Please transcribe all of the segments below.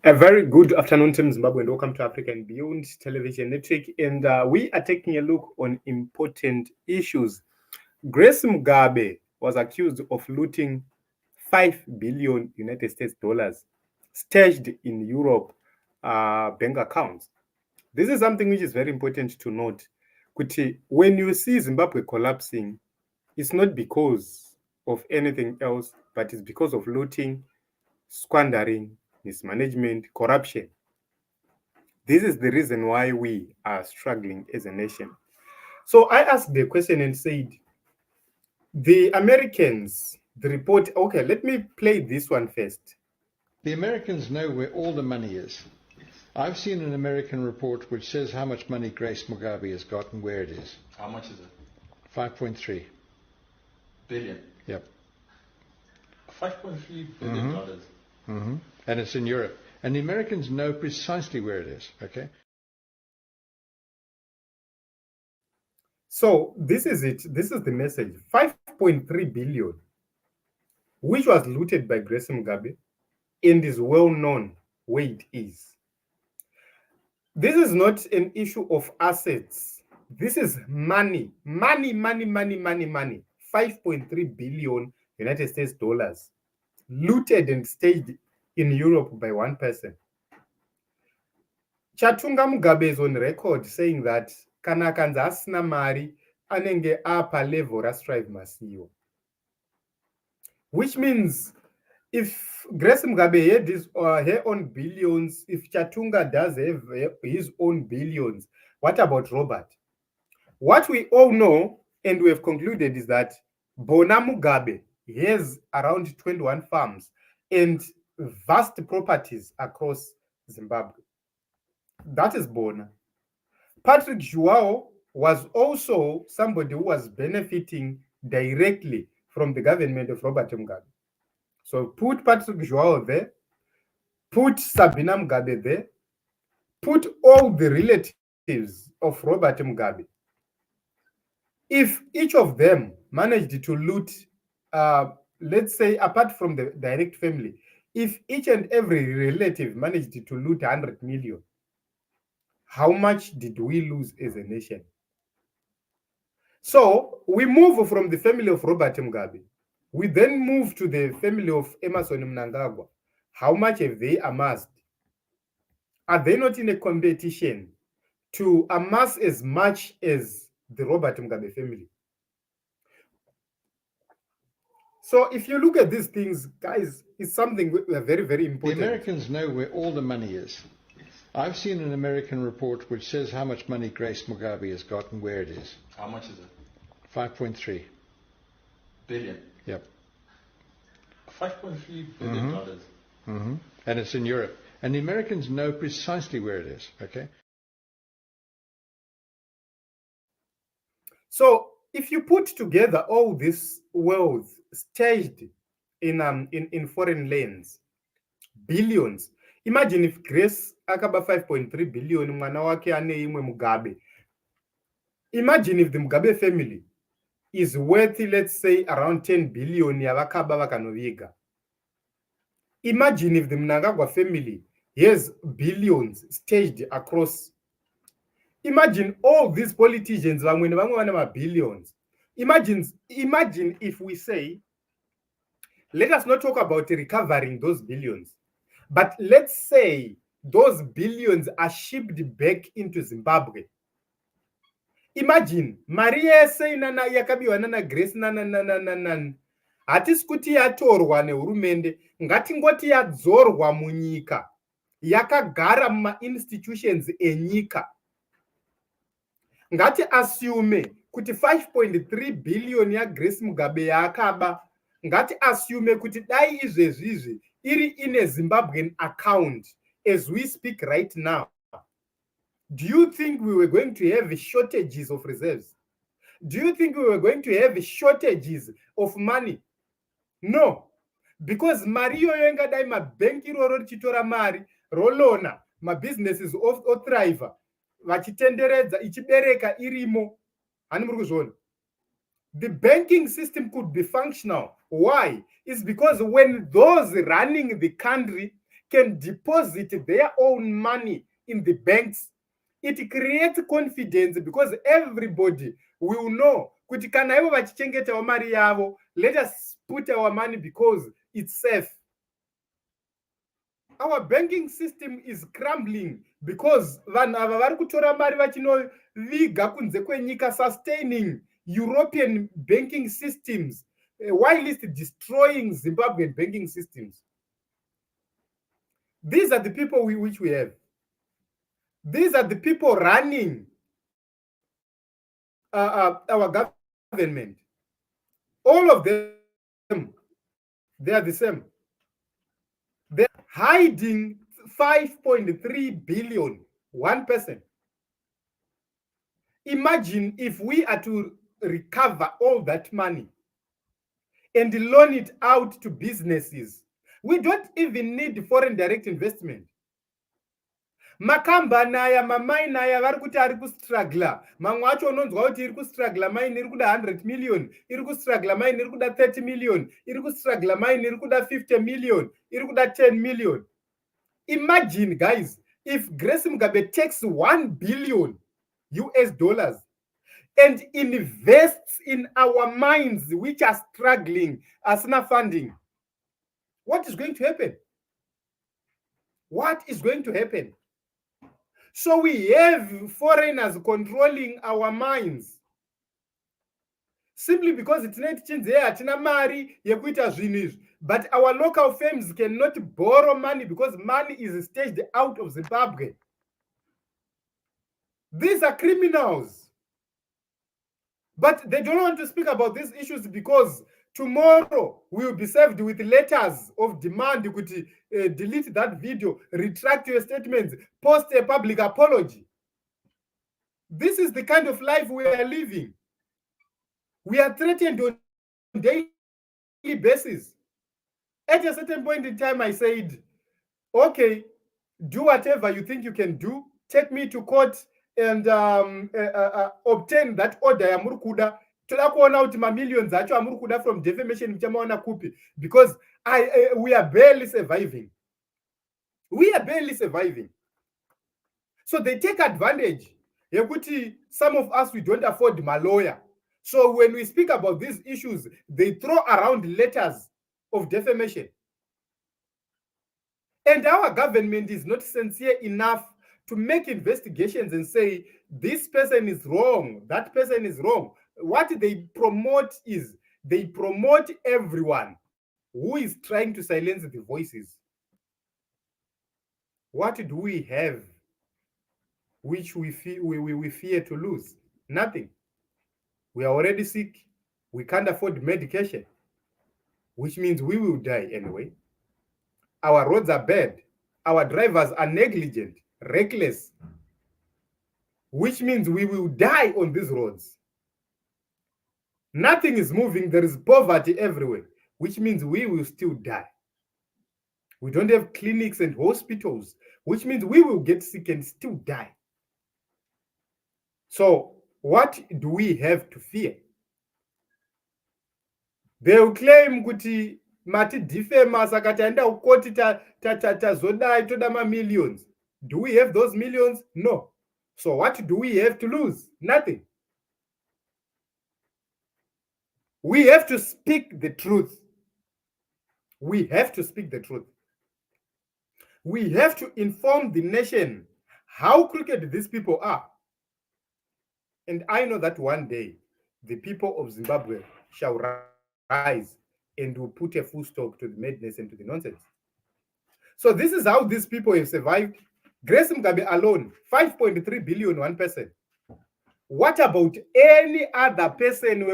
A very good afternoon, Team Zimbabwe, and welcome to Africa and Beyond Television Network. And we are taking a look on important issues. Grace Mugabe was accused of looting 5 billion United States dollars stashed in Europe bank accounts. This is something which is very important to note. Kuti, when you see Zimbabwe collapsing, it's not because of anything else, but it's because of looting, squandering, mismanagement, corruption. This is the reason why we are struggling as a nation. So I asked the question and said, the Americans, the report, okay, let me play this one first. The Americans know where all the money is. I've seen an American report which says how much money Grace Mugabe has got and where it is. How much is it? 5.3 billion. Yep. 5.3 billion dollars. And it's in Europe. And the Americans know precisely where it is, okay? So this is it. This is the message. 5.3 billion, which was looted by Grace Mugabe and is well known where it is. This is not an issue of assets. This is money. Money. 5.3 billion United States dollars looted and staged in Europe by one person. Chatunga Mugabe is on record saying that kana kanza asina mari anenge apa level rastrive masiyo. Which means if Grace Mugabe had her own billions, if Chatunga does have his own billions, what about Robert? What we all know and we have concluded is that Bona Mugabe has around 21 farms and vast properties across Zimbabwe. That is Bona. Patrick João was also somebody who was benefiting directly from the government of Robert Mugabe. So put Patrick João there, put Sabina Mugabe there, put all the relatives of Robert Mugabe. If each of them managed to loot, let's say apart from the direct family, if each and every relative managed to loot 100 million, how much did we lose as a nation? So we move from the family of Robert Mugabe. We then move to the family of Emmerson Mnangagwa. How much have they amassed? Are they not in a competition to amass as much as the Robert Mugabe family? So if you look at these things, guys, it's something very, very important. The Americans know where all the money is. I've seen an American report which says how much money Grace Mugabe has got and where it is. How much is it? 5.3 billion. Yep. 5.3 billion dollars. And it's in Europe. And the Americans know precisely where it is, okay? So if you put together all this wealth staged in foreign lands, billions, imagine if Grace akaba 5.3 billion mwana wake ane imwe Mugabe. Imagine if the Mugabe family is worth, let's say, around 10 billion yavakaba vakanoviga. Imagine if the Mnangagwa family has billions staged across. Imagine all these politicians billions. Imagine if we say, let us not talk about recovering those billions, but let's say those billions are shipped back into Zimbabwe. Imagine Maria saying yakabiwa nana Grace nana hatisikuti yatorwa nehurumende, ngatingoti yadzorwa munyika yakagara muma institutions enyika. Ngati assume kuti 5.3 billion ya Grace Mugabe yakaba, ngati assume kuti dai izvezvizvi iri in a Zimbabwean account as we speak right now. Do you think we were going to have shortages of reserves? Do you think we were going to have shortages of money? No, because Mario Yengadai ma banki roro chitora mari rolona ma businesses of thrive vachitenderedza ichibereka irimo. The banking system could be functional. Why? It's because when those running the country can deposit their own money in the banks, it creates confidence because everybody will know kuti kana ivo vachichengetawo mari yavo, let us put our money because it's safe. Our banking system is crumbling because vanhu ava vari kutora mari vachinoviga kunze kwenyika, sustaining European banking systems while it's destroying Zimbabwean banking systems. These are the people which we have. These are the people running our government. All of them, they are the same. They're hiding 5.3 billion, 1%. Imagine if we are to recover all that money and loan it out to businesses. We don't even need foreign direct investment. Makambani aya mamaini aya vari kuti ari kustrugla, mamwe acho unonzwa kuti iri kustrugla maini iri kuda 100 million, iri kustrugla maini iri kuda 30 million, iri kustrugla maini iri kuda 50 million, iri kuda 10 million. Imagine, guys, if Grace Mugabe takes $1 billion US and invests in our mines which are struggling as not funding. What is going to happen? What is going to happen? So we have foreigners controlling our mines simply because it's not change hatina mari yekuita zvinhu izvi. But our local firms cannot borrow money because money is staged out of Zimbabwe. These are criminals. But they don't want to speak about these issues because tomorrow we will be served with letters of demand. You could delete that video, retract your statements, post a public apology. This is the kind of life we are living. We are threatened on a daily basis. At a certain point in time, I said, okay, do whatever you think you can do. Take me to court and obtain that order ya Murukuda. Toda kuona kuti millions acho Murukuda from defamation mchamaona kupi, because we are barely surviving. We are barely surviving. So they take advantage. Yekuti some of us, we don't afford my lawyer. So when we speak about these issues, they throw around letters of defamation. And our government is not sincere enough to make investigations and say, this person is wrong, that person is wrong. What they promote is, they promote everyone who is trying to silence the voices. What do we have which we fear to lose? Nothing. We are already sick. We can't afford medication, which means we will die anyway. Our roads are bad. Our drivers are negligent, reckless, which means we will die on these roads. Nothing is moving. There is poverty everywhere, which means we will still die. We don't have clinics and hospitals, which means we will get sick and still die. So what do we have to fear? They will claim kuti mati defamers akataenda ukoti tazodai toda millions. Do we have those millions? No. So what do we have to lose? Nothing. We have to speak the truth. We have to speak the truth. We have to inform the nation how crooked these people are. And I know that one day the people of Zimbabwe shall rise and will put a full stop to the madness and to the nonsense. So this is how these people have survived. Grace Mugabe alone, 5.3 billion, 1%. What about any other person?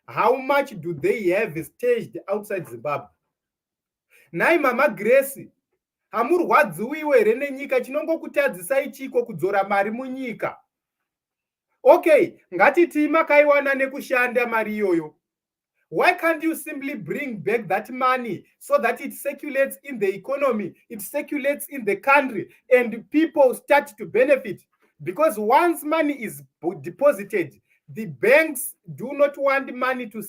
How much do they have staged outside Zimbabwe? Nai mama Grace, hamurwadziwiwe rene nyika chinongokutadzisai chiko kudzora mari munyika. Okay, ngatiti makaiwana nekushanda mari iyoyo. Why can't you simply bring back that money so that it circulates in the economy, it circulates in the country, and people start to benefit? Because once money is deposited, the banks do not want money to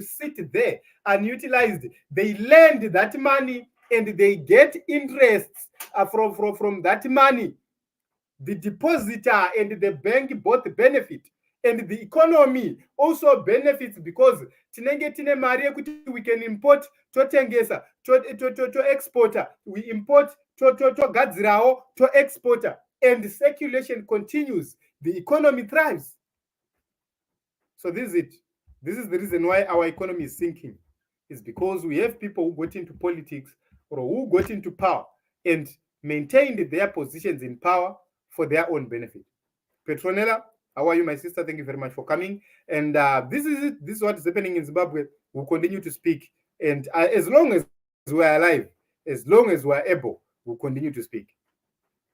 sit there unutilized. They lend that money and they get interests from that money. The depositor and the bank both benefit, and the economy also benefits, because tinenge tine mari yekuti we can import totengesa to exporter, we import togadzirawo to exporter, and circulation continues, the economy thrives. So this is it. This is the reason why our economy is sinking. It's because we have people who got into politics or who got into power and maintained their positions in power for their own benefit. Petronella, how are you, my sister? Thank you very much for coming. And this is it. This is what is happening in Zimbabwe. We'll continue to speak. And as long as we are alive, as long as we are able, we'll continue to speak.